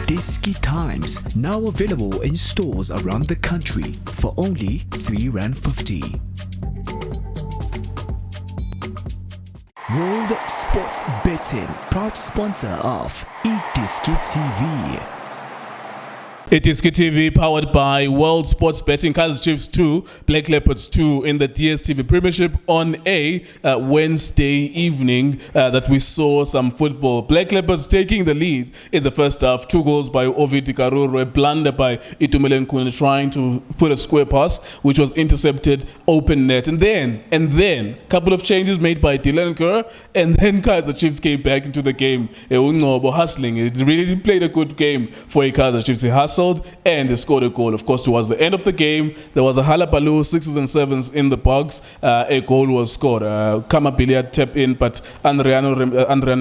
iDiskiTimes, now available in stores around the country for only R3.50. World Sports Betting, proud sponsor of iDiskiTV. iDiskiTV powered by World Sports Betting. Kaizer Chiefs 2, Black Leopards 2 in the DStv premiership on a Wednesday evening that we saw some football. Black Leopards taking the lead in the first half. 2 goals by Ovidy Karuru, a blunder by Khune trying to put a square pass which was intercepted open net. And then a couple of changes made by Dylan Kerr, and then Kaizer Chiefs came back into the game. Ngcobo hustling. It really played a good game for a Kaizer Chiefs. He hustled and they scored a goal. Of course, towards the end of the game, there was a halabaloo, 6s and 7s in the box. A goal was scored. Khama Billiat tapped in, but Andriana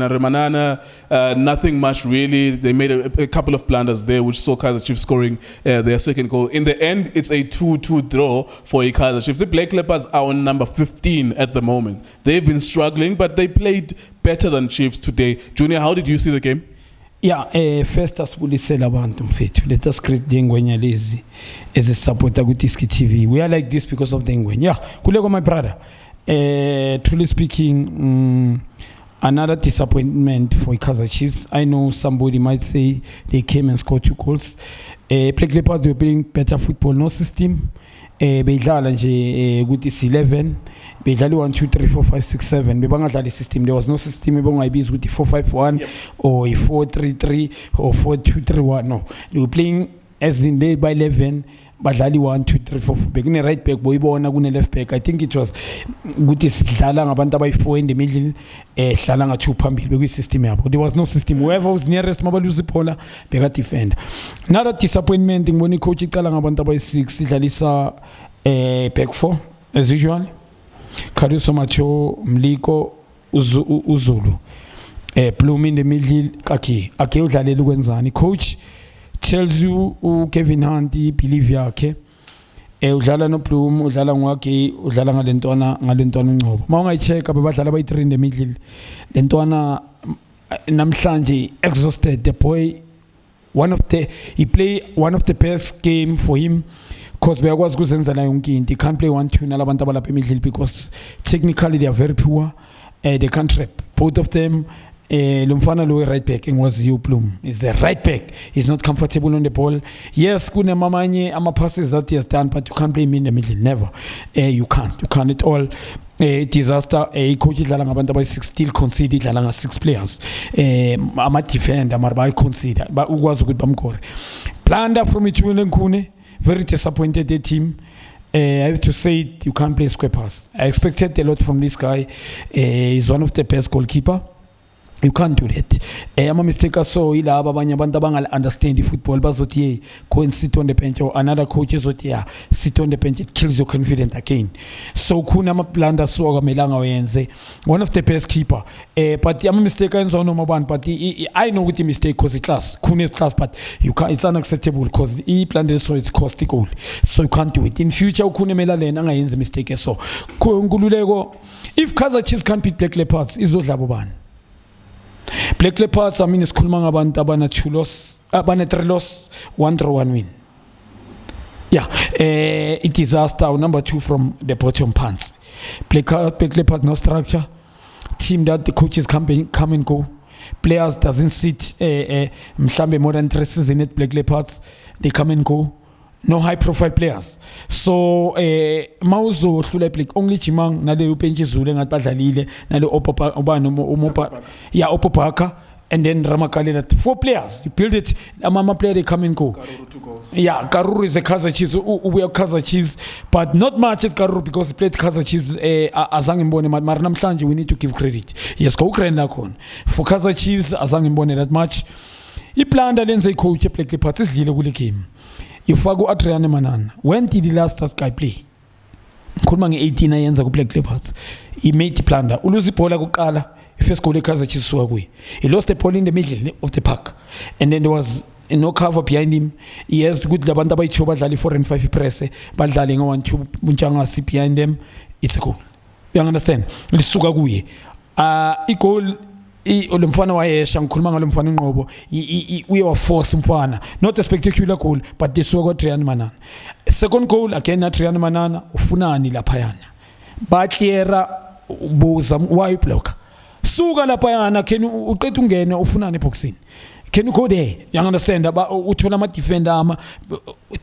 Remanana, nothing much really. They made a couple of blunders there, which saw Kaizer Chiefs scoring their second goal. In the end, it's a 2-2 draw for a Kaizer Chiefs. The Black Leopards are on number 15 at the moment. They've been struggling, but they played better than Chiefs today. Junior, how did you see the game? Yeah, first asibulisela abantu mfethu. Let us create the Ngwenya lezi as a supporter ku iDiskiTV. We are like this because of the Ngwenya. Yeah, kuleko my brother. Truly speaking, another disappointment for Kaizer Chiefs. I know somebody might say they came and scored 2 goals. Black Leopards, they were playing better football, no system. Beyidlala nje ukuthi 11 beyidlala 1 2 3 4 5 6 7 bebangadlala system. There was no system ebongayibiza ukuthi 4-5-1 or 4-3-3 or 4-2-3-1. no, they were playing as in day by 11 badlali 1 2 3 4 4 bekune right back boyibona kune left back. I think it was ukuthi sidlala ngabantu abayi4 in the middle hlala nga2 phambili bekwi system yabo. There was no system. Whoever was nearest mabaluza ibhola beka defend. Another disappointment ngibona coach icala ngabantu abayi6 idlalisa back 4 as usual. Karuso Macho Mliko Uzulu Bloom in the middle ake udlalela ukwenzani. Coach tells you Kevin Hunt believe yakhe udlala no Bloom udlala ngwakhe udlala ngalentwana Ngcobo. Mawungayicheck abadlala bayi3 in the middle lentwana namhlanje exhausted. The boy he play one of the best game for him because bayakwazi ukuzenzela yonke into. He can't play 1-2 nalabantu abalapha emiddle because technically they are very poor. They can't trap both of them. Lumfana lo right back was you Bloom is the right back. He's not comfortable on the ball. Yes, kune mamanye ama passes that he has done, but you can't play him in the middle. Never. You can't at all. Disaster. Coach idlala ngabantu abayi6 still concede idlala nga6 players. Ama defender marba concede ba ukwazi ukuthi bamkore. Blunder from Khune. Very disappointed the team. I have to say it, you can't play square pass. I expected a lot from this guy. He's one of the best goalkeeper. You can't do that. I'm a mistake. So ila abanye abantu abangal understand the football. Bazothi go and sit on the bench, or another coach zothi sit on the bench. It kills your confidence again. So Khune ama blunder so akamelanga wenze. One of the best keeper. But I'm a mistake. I know no one. But I know what the mistake because it's class. Khune's class, but you can't. It's unacceptable because he blunder so it's cost the goal. So you can't do it. In future, Khune melale nanga yenze mistake. So ngululeko. If Kaizer Chiefs can't beat Black Leopards, izodla bobani. Black Leopards, I mean, is kulmanga abantu abana 2 loss, abana 3 loss, 1 draw, 1 win. Yeah, it disaster. Number 2 from the bottom pants. Black Leopards no structure. Team that the coaches come and go. Players doesn't sit. Mhlambe more than 3 seasons in it. Black Leopards they come and go. No high profile players. So mauzo hlule Black only Chimang nale upenji zule ngathi badlalile nale Opopaka and then Ramakale that 4 players. You build it, Mama player they come and go. Karuru 2 goals. Yeah, Karuru is a Kaizer Chiefs. We are Kaizer Chiefs, but not much at Karuru because he played Kaizer Chiefs azange mbone mara namhlanje we need to give credit. Yes, go krenda khona. For Kaizer Chiefs azange mbone that much. Iplanda lenze coach Black Leopards isidlile kule game. Ifaku Adriana Manana. When did the last guy play? Khuluma nge18 ayenza ku Black Leopards. He made the blunder. Uluzi bhola kuqala. First goal Kaizer Chiefs kuyi. He lost the ball in the middle of the park. And then there was no cover behind him. He has good labantu abayi2 badlali 4 and 5 press. Badlali nga1-2 bunchanga behind them. It's a goal. You understand? Lisuka kuyi. I goal Olumfana wayesha ngikhuluma ngalo mfana Ngcobo uye wa force umfana, not a spectacular goal but this was Adrian Manana. Second goal again Adrian Manana ufunani laphayana batlera buza why block suka laphayana can uqeda ungena ufunani eboxini. Can you go there? You understand about uthola ama defender ama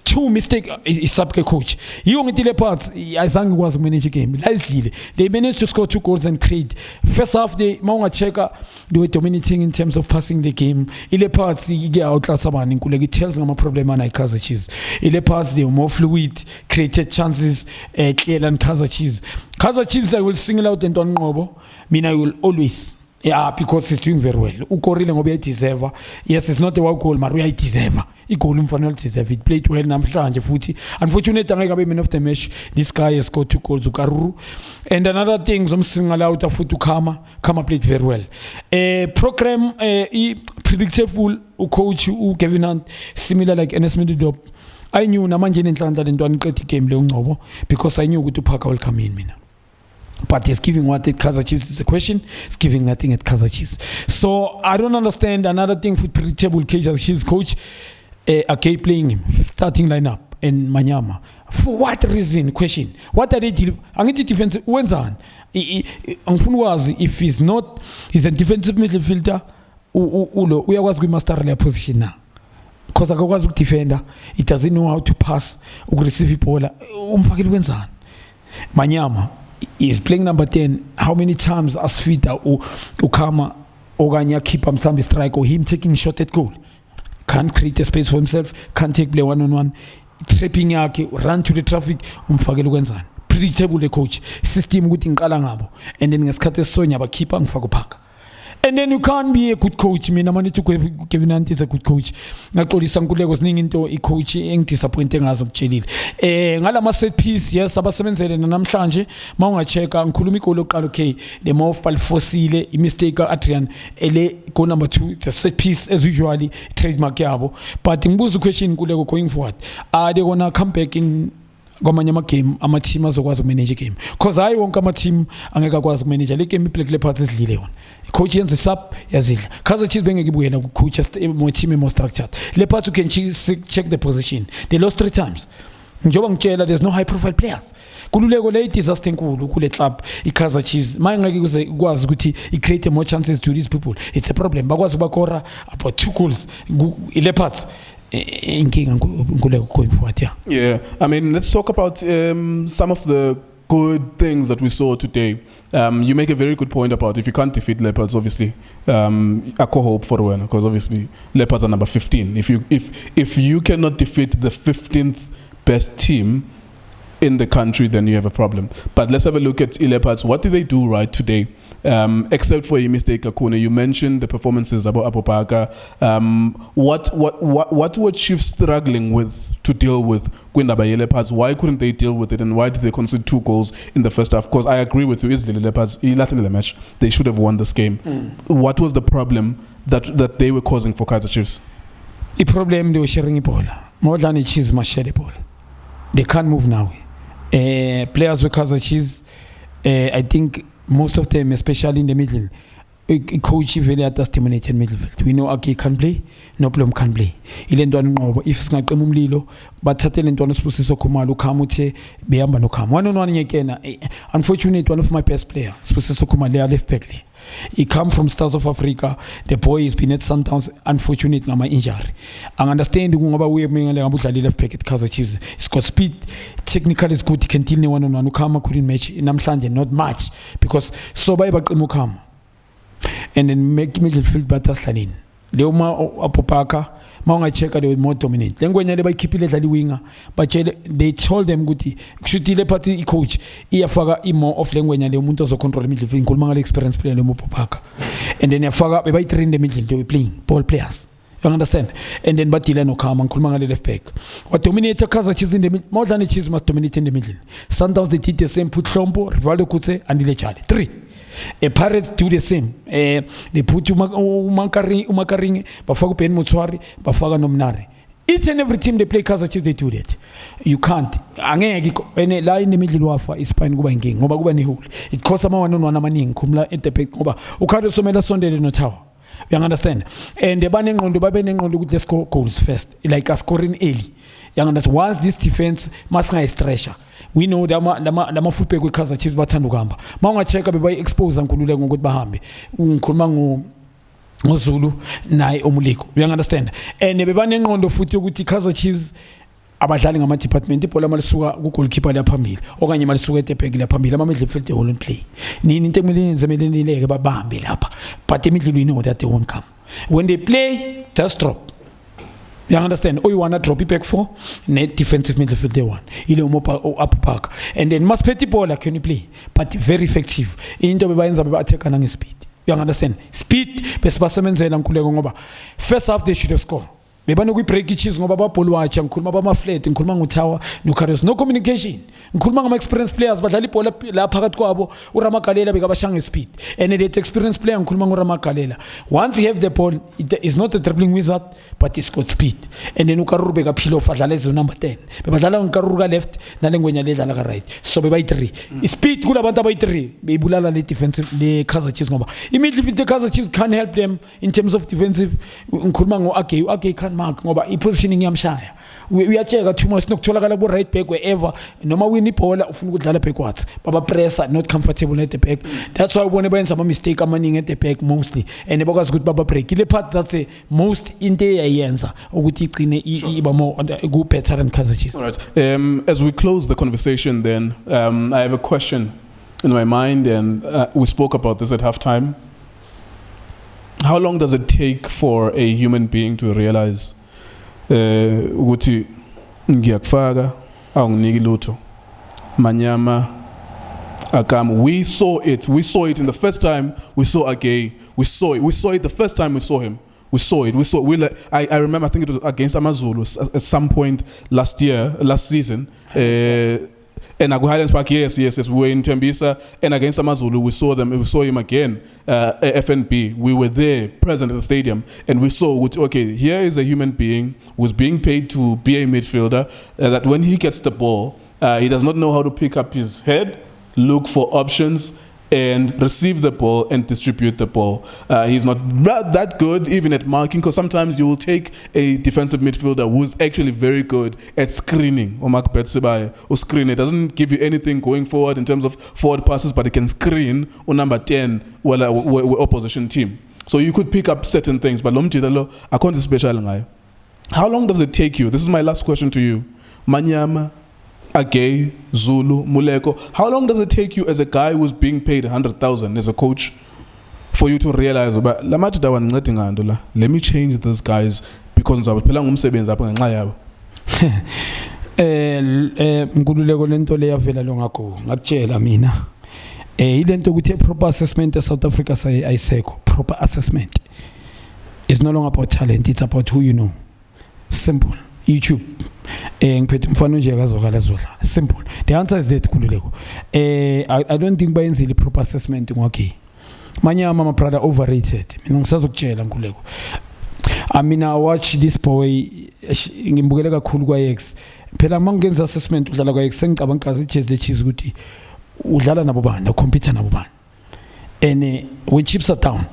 two mistake is sub coach. You only Leopards azange kwazi manage game. Lazily they managed to score 2 goals and create. First half they mawunga checka they were dominating in terms of passing the game. Leopards ige outclass abani kuleki tells ngama problem ana Kaizer Chiefs. Leopards they were more fluid, created chances clear than Kaizer Chiefs. Kaizer Chiefs I will single out and Ngcobo. Mina I will always because he's doing very well. Ukorile ngoba uyadeserve. Yes, it's not a wow goal, but uyadeserve. Igoli umfanele deserve. It played well namhlanje futhi. Unfortunately angeke abe man of the match. This guy has scored 2 goals Karuru. And another thing zomsinga out futhi Khama played very well. Program predictable coach Kevin Hunt similar like NS Mididop. I knew namanje nenhlanhla lento aniqedwe game le Ngcobo because I knew ukuthi uParker will come in mina. But he's giving what at Kaizer Chiefs is a question. He's giving nothing at Kaizer Chiefs. So I don't understand. Another thing for predictable Kaizer Chiefs coach, okay, playing him starting lineup in Manyama. For what reason? Question. What are they doing? Angiti defense. When's on? If he's not, he's a defensive midfielder. We are was going master their position now. Because I was defender. He doesn't know how to pass. Receive ball. When's on? Manyama. He's playing number 10. How many times as fit or Khama Oganya keep him some strike or him taking shot at goal? Can't create a space for himself, can't take play one-on-one, tripping yake, run to the traffic, umfakele kwenzani. Predictable the coach. System ukuthi ngiqala ngabo. And then ngesikhathi esonya bakhipha ngifaka uParker. And then you can't be a good coach. Mina mani to Kevin Hunt is a good coach. Ngaxolisa nkuleko siningi into icoach engidisappointing ngazo kutshelile. Ngala ma set piece yes abasebenzele namhlanje mawungacheka ngikhuluma igolo oqala okay the move balfosile I mistake Adrian ele goal number 2 the set piece as usually trademark yabo but ngibuza question nkuleko going forward are they gonna come back in kwamanye ama-game ama-team azokwazi ukumanage game because hayi wonke ama-team angeke akwazi ukumanage le game i-Black Leopards ezidlile yona coach yenza sub yazidla Kaizer Chiefs bengeke ibuyela ku-coach more team more structured Leopards you can check the position they lost 3 times njengoba ngitshela there's no high profile players kululeko le disaster enkulu kule club i-Kaizer Chiefs mayengeke kuze ukwazi ukuthi i-create more chances to these people it's a problem bakwazi ukubakora about 2 goals i-Leopards. Yeah, I mean, let's talk about some of the good things that we saw today. You make a very good point about if you can't defeat Leopards, obviously, I call hope for a winner because obviously Leopards are number 15. If you cannot defeat the 15th best team in the country, then you have a problem. But let's have a look at Leopards. What did they do right today? Except for a mistake, Khune. You mentioned the performances about Parker. What were Chiefs struggling with to deal with Leopards? Why couldn't they deal with it, and why did they concede 2 goals in the first half? Because I agree with you, easily Leopards, the match, they should have won this game. What was the problem that they were causing for Kaizer Chiefs? The problem they were sharing the ball. More than the Chiefs must share the ball. They can't move now. Players with Kaizer Chiefs, I think. Most of them, especially in the middle, coach very dominated midfield. We know Aki can play, no problem can play. Ilendo Ngcobo if it's not umlilo, but certainly into Spusiso Kumalu Kamute Beamba no Kam. One again. Unfortunately, one of my best players, Spusiso Kumalu left back. He come from Stars of Africa. The boy has been at Sundowns. Unfortunately, I'm injury. I understand ngoba we left back at Kaizer Chiefs. He's got speed, technical is good. He can deal one-on-one. Khama couldn't match namhlanje, not much because so by Khama. And then make midfield better slanin. Leoma Apopaka, Manga Cheka, they were more dominant. Then when they keep it like the winger, but they told them good. Should the party coach, Iafaga more of language and the Muntos of control midfield, Kulmanga experience player Mopopaka. And then Iafaga, by train the middle, they were playing ball players. You understand? And then Batilano Khama and Kulmanga left back. What dominated Kaizer Chiefs in the middle, more than the Chiefs must dominate in the middle. Sundowns they did the same, put Shombo, Rivaldo Kutse, and Dilechale. 3. Pirates do the same. They put Umakaring, Bafago Pen Mutswari, Bafaga Nominari. Each and every team they play Kaizer Chiefs, they do that. You can't. Angeke ene la in the middle wafa ispine kuba inking ngoba kuba nehole. It costs ama 1-on-1 amaningi khumla at the back ngoba ukhalo somela sondele no tower. You understand? And the banengqondo babe nengqondo ukuthi let's score goals first. Like a scoring early. You understand? Once this defense must nga stretcher. We know lama football ku Kaizer Chiefs bathanda ukuhamba. Mawunga check beba expose ankululeke ngokuthi bahambe. Ngikhuluma ngoZulu naye omuliko. You understand? And bebanengqondo futhi ukuthi Kaizer Chiefs abadlali ngama department ibhola malisuka ku goalkeeper la phambili okanye malisuka etepeki la phambili ama midfield whole play. Nini into emele yenzemeleleke babambe lapha. But immediately you know that they won't come. When they play, just drop. You understand? Or you wanna drop it back for net defensive midfield they want. Ile upper park. And then must petty ball can you play? But very effective. Into bebayenza beba attack nang speed. You understand? Speed besibasebenzela ngikhuleka ngoba first half they should have scored. Bebane ku break Chiefs ngoba babholo wacha ngikhuluma bama flat ngikhuluma ngoTower noCarlos no communication ngikhuluma ngama experienced players badlala ibhola la phakathi kwabo uRamagalela bekabashanga speed and that experienced player ngikhuluma ngoRamagalela once you have the ball it is not a dribbling wizard but it's got speed and then uKaruru bekaphila ofadlala ezo number 10 bebadlala ngoKaruru ka left nalengwenya ledlala ka right so beba 3 speed kulabantu aba 3 beyibulala le defensive le Kaizer Chiefs ngoba immediately the Kaizer Chiefs can't help them in terms of defensive ngikhuluma ngo can mark ngoba ipositioning yamshaya uyacheka too much nokutholakala ku right back wherever noma win ibhola ufuna ukudlala backwards baba pressure not comfortable at the back that's why ubone bayenza ama mistake amaningi at the back mostly and bakwazi ukuthi baba break ile part that's the most into yayenza ukuthi igcine iba more go better than Kaizer Chiefs. All right, as we close the conversation then I have a question in my mind and we spoke about this at halftime. How long does it take for a human being to realize ukuthi ngiyakufaka awunginiki lutho manyama akam? We saw it in the first time we saw Agay. We saw it the first time we saw him. I remember, I think it was against AmaZulu at some point last season. And Agu Highlands Park, yes, we were in Tembisa, and against AmaZulu, we saw him again, FNB. We were there, present at the stadium, and we saw, okay, here is a human being who's being paid to be a midfielder, that when he gets the ball, he does not know how to pick up his head, look for options, and receive the ball and distribute the ball. He's not that good even at marking, because sometimes you will take a defensive midfielder who's actually very good at screening. Or screen. It doesn't give you anything going forward in terms of forward passes, but it can screen on number 10 with opposition team. So you could pick up certain things, but I can't special. How long does it take you? This is my last question to you. Manyama, Agay, Zulu, Muleko. How long does it take you as a guy who's being paid 100,000 as a coach for you to realize, let me change these guys because Ngululeko lento le yavela lo ngakho ngakutshela mina ilento ukuthi proper assessment South Africa ayisekho. Proper assessment is no longer about talent, it's about who you know. Simple. YouTube ngiphethe umfana nje akazokala zodla. Simple. The answer is that Kululeko. I don't think bayenzile proper assessment ngokhe. Manyama my brother overrated. Mina ngisazokutshela Nkululeko. I mean I watch this boy ngimbukele kakhulu kwa X. Phela mangenza assessment udlala kwa X sengicabanga kazi Kaizer Chiefs ukuthi udlala nabo bani, compete nabo bani. And when chips are down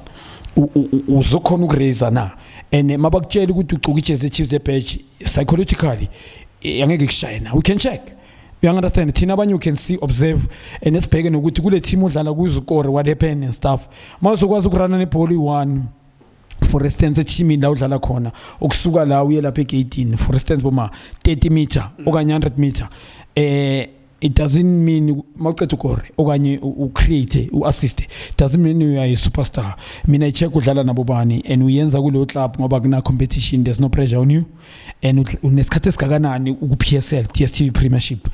uzokhona ukuraise na and mabakutshela ukuthi ucuka Kaizer Chiefs the page psychologically angeke kushayina. We can check. You understand? Thina abanye you can see, observe and esibheke nokuthi kule team udlala kuzukore what happened and stuff. Mawuzokwazi ukurana nebhola i1 for instance team la udlala khona ukusuka la uye lapha e18 for instance boma 30 meter okanye 100 meter it doesn't mean mawuqeda ukore okanye ucreate uassist doesn't mean you are a superstar. Mina icheck udlala nabo bani and uyenza kuleyo club ngoba kuna competition, there's no pressure on you and unesikhathi esikakanani uku-PSL DStv premiership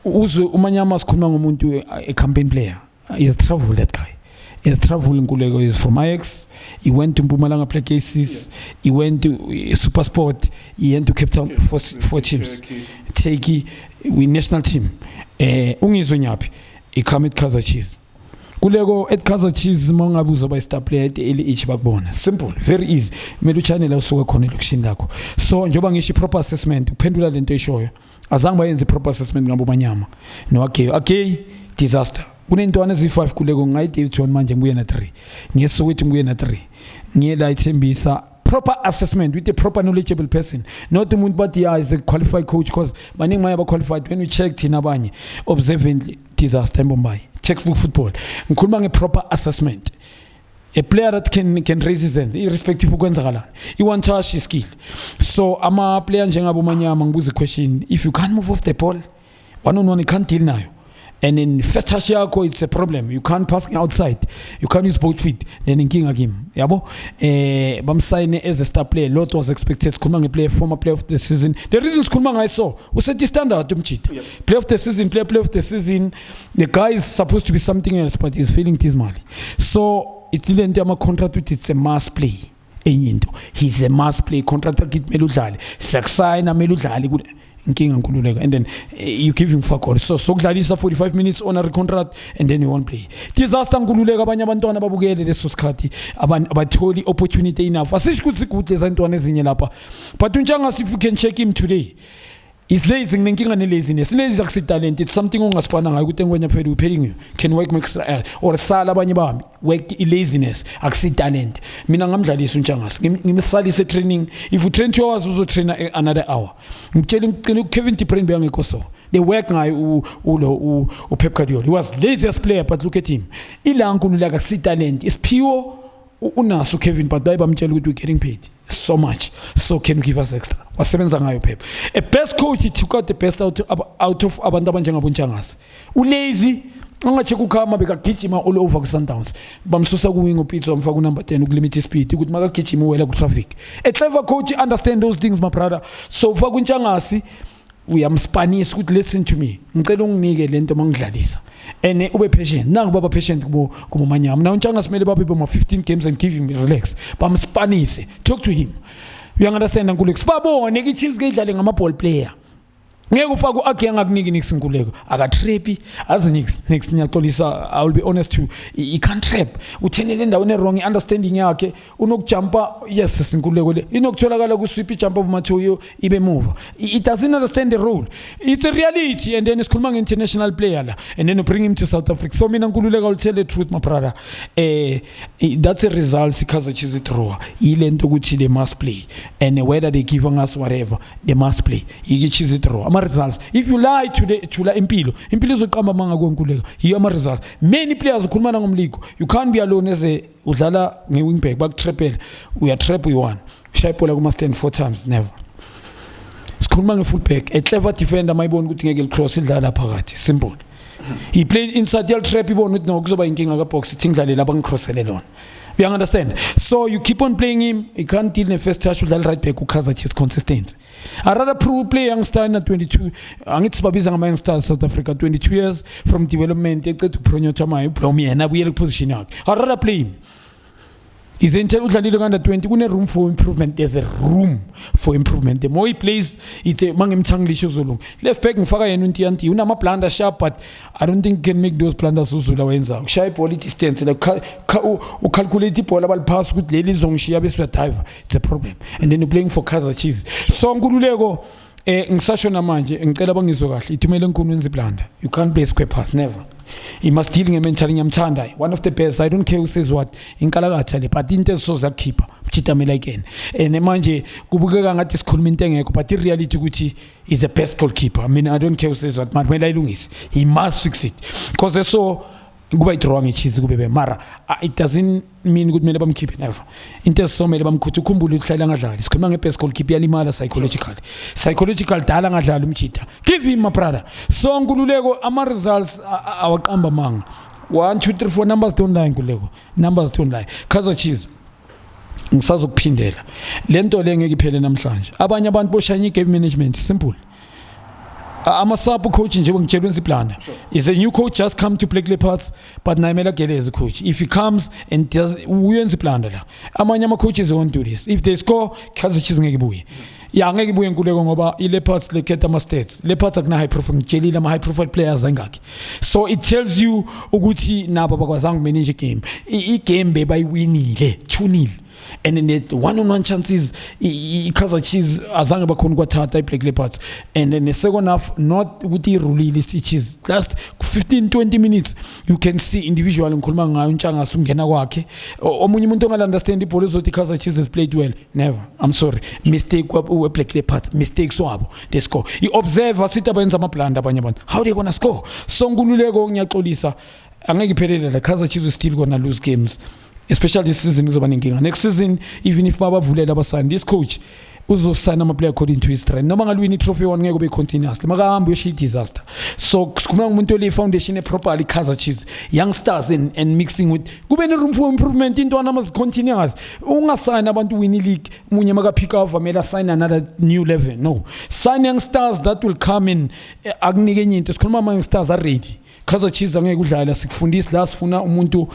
uze umanyama sikhuluma ngomuntu a campaign player is travel. That guy is traveling. Nkululeko is from Ajax. He went to Mpumalanga play cases. He went to Supersport. He went to Cape Town for Chiefs. Turkey with national team. Ungizwe nyapi. He come at Kaizer Chiefs. kuleko at Kaizer Chiefs mongabuza by star player at early age bakubona simple very easy mele uchannel usuka khona elokushini lakho so njoba ngisho proper assessment uphendula lento eshoyo azange bayenze proper assessment ngabo manyama no okay disaster kunentwana ezi5 kuleko ngayi John manje ngibuye na 3 ngesowethi ngibuye na 3 ngiyela ithembisa proper assessment with a proper knowledgeable person not umuntu but is a qualified coach because baningi manje qualified when we checked in abanye observantly disaster embombayi textbook football ngikhuluma ngeproper assessment a player that can raise his hand irrespective ukwenzakalani i-one touch skill so ama player njengabo manyama ngibuza question if you can't move off the ball one on one you can't deal nayo and in first touch yakho it's a problem you can't pass outside you can't use both feet then inkinga kimi yabo bamsign as a star player lot was expected sikhuluma ngeplayer former player of the season the reason sikhuluma ngayo so usethi standard umchita player of the season player of the season the guy is supposed to be something else but he's feeling dismally so it's lento ama contract with it's a mass play enye into he's a mass play contract akimele udlale sekusayina mele udlale inkinga nkululeka and then you give him fuck all so kudlalisa 45 minutes on a contract and then you won't play disaster nkululeka abanye abantwana babukele leso sikhathi abatholi opportunity enough asisho ukuthi good lezantwana ezinye lapha but unjanga if you can check him today is lazy nginenkinga ne-laziness lazy akusitalent it's something ongasipana ngayo ukuthi engwenya phela uphelingiyo can work extra or sala abanye bami work i-laziness akusitalent mina ngamdlalisa untshangasi ngimsalisa training if you train 2 hours uzotrain another hour ngitshela ngicela uKevin De Bruyne bengekho so they work ngayo uPep Guardiola he was laziest player but look at him ilankulu akusitalent is pure unaso Kevin but bayibamtshela ukuthi we getting paid so much so can you give us extra wasebenza ngayo Pep a best coach he took out the best out of abantu abanjengabo Ntshangasi ulazy angacheka ukhama bekagijima all over ku Sundowns bamsusa ku wing upitso bamfaka number 10 ukulimit speed ukuthi makagijima uwela ku traffic a clever coach understand those things my brother so ufaka uNtshangasi uyamspanisa ukuthi listen to me ngicela unginike lento mangidlalisa and ube patient nangu baba patient kubo manyama na uNtshangasi mele babe boma 15 games and give him relax bamspanise talk to him you understand nkuleko sibabone ke Chiefs ke idlale ngama ball player ngeke ufake uAge ngakuniki nix nkuleko akatrappi azi nix ngiyaxolisa I will be honest to he can't trap uthenele endaweni wrong understanding yakhe unokujumpa yes sinkuleko le inokutholakala ku sweep jump of Mathoyo ibe move it doesn't understand the role it's a reality and then isikhuluma nge-international player la and then you bring him to South Africa so mina nkululeka I'll tell the truth my brother that's a result Kaizer Chiefs draw ilento ukuthi they must play and whether they give us whatever they must play Chiefs draw results if you lie today thula impilo izoqamba manga konkuleka yiyo ama results many players ukhuluma ngomligo you can't be alone as a udlala nge-wing back bakutrapela uyatrap uyi-1 shayiphola kuma-stand 4 times never sikhuluma nge-full back a clever defender mayibona ukuthi ngeke licross idlala phakathi simple he played inside your trap ibona ukuthi no kuzoba inkinga ka-box ithi ngidlale lapha ngicrossele lona you understand so you keep on playing him he can't deal in the first touch udlala right back uKaizer Chiefs consistency I rather play youngster na 22 angithi sibabiza ngama youngsters South Africa 22 years from development eqeda ukupronyotha maye ublom yena abuyele position yakhe I rather play him is intel udlalile under 20 kune room for improvement there's a room for improvement the more he plays it's mangemthangilisho uzolunga left back ngifaka yena uNtiyanti unama blunder sharp but I don't think can make those blunders uzula wenza ushaya ball distance like ucalculate iball abaliphasa ukuthi leli zongishiya bese dive it's a problem and then you're playing for Kaizer Chiefs so nkululeko ngisasho namanje ngicela bangizwe kahle ithumele nkulu wenza blunder you can't play square pass never he must deal ngementally ngiyamthanda one of the best I don't care who says what inkalakatha le but into esoza keeper uchitamela again and manje kubukeka ngathi sikhuluma into engekho but in reality ukuthi is the best goalkeeper I mean I don't care who says what but when ayilungise he must fix it because so kuba idraw ngeChiefs kube mara it doesn't mean ukuthi mele bamkhiphe never into esomele bamkhutha ukhumbule ukuhlala ngadlali sikhuluma ngebest goalkeeper yalimala psychological dala ngadlali umchita give him my brother so nkululeko ama results awaqamba manga 1 2 3 4 numbers don't lie nkululeko numbers don't lie Kaizer Chiefs ngisazokuphindela lento le ngeke iphele namhlanje abanye abantu boshaya game management simple I'm a sub coach in Children's Plan. Is a new coach just come to Black Leopards, but Naimela Gele is a coach. If he comes and tells we on the plan, Amanyama coaches won't do this. If they score, Kaizer Chiefs ngeke ya ngeke buye ngkuleko ngoba iLeopards lekhetha ama stats. Leopards akuna high profile ngitshelile ama high profile players angaki. So it tells you ukuthi nabo bakwazanga manage game. I-game bebayiwinile 2-0. And then the one-on-one chances, Kaizer Chiefs azange bakhona kwathatha iBlack Leopards. And then the second half, not with the rulilist, it is last 15-20 minutes, you can see individual ngikhuluma ngayo untshanga sungena kwakhe. Omunye umuntu ongal understand ibhola ezothi Kaizer Chiefs has played well. Never. I'm sorry. Mistake we Black Leopards, mistakes wabo. They score. I-observe asithi abenza ama blunder abanye abantu. How they gonna score? So ngululeko ngiyaxolisa. Angeke iphelele la Kaizer Chiefs still gonna lose games. Especially this season uzoba nenkinga. Next season, even if babavulela abasani, this coach uzosign ama-player according to his trend. Noma ngalwini i-trophy one ngeke ube continuously. Makahambe uyoshiya disaster. So sikhuluma ngumuntu ole foundation properly Kaizer Chiefs, youngsters and mixing with kube ne room for improvement into anama continuous. Ungasign abantu win league munye maka pick off amela sign another new level. No. Sign youngsters that will come in akunike enye into. Sikhuluma ama youngsters are ready. Kaizer Chiefs angeke udlala sikufundisa la sifuna umuntu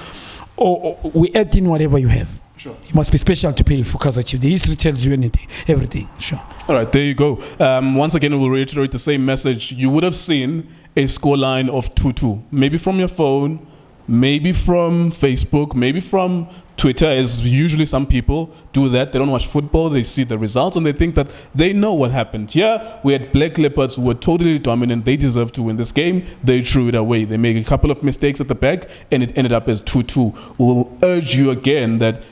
we add in whatever you have. Sure. You must be special to pay for Kaizer Chiefs. The history tells you anything, everything. Sure. All right, there you go. Once again, we'll reiterate the same message. You would have seen a scoreline of 2-2. Maybe from your phone, maybe from Facebook, maybe from Twitter, as usually some people do that. They don't watch football, they see the results, and they think that they know what happened. Here, we had Black Leopards who were totally dominant. They deserved to win this game. They threw it away. They made a couple of mistakes at the back, and it ended up as 2-2. We'll urge you again that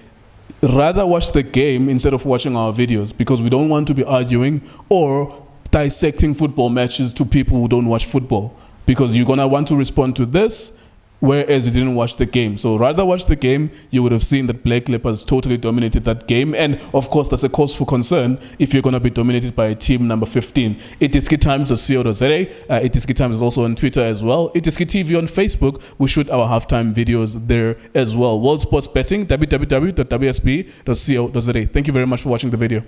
rather watch the game instead of watching our videos, because we don't want to be arguing or dissecting football matches to people who don't watch football, because you're going to want to respond to this, whereas you didn't watch the game. So rather watch the game. You would have seen that Black Leopards totally dominated that game. And of course, that's a cause for concern if you're going to be dominated by a team number 15. iDiskiTimes.co.za. iDiskiTimes is also on Twitter as well. iDiskiTV on Facebook. We shoot our halftime videos there as well. World Sports Betting, www.wsb.co.za. Thank you very much for watching the video.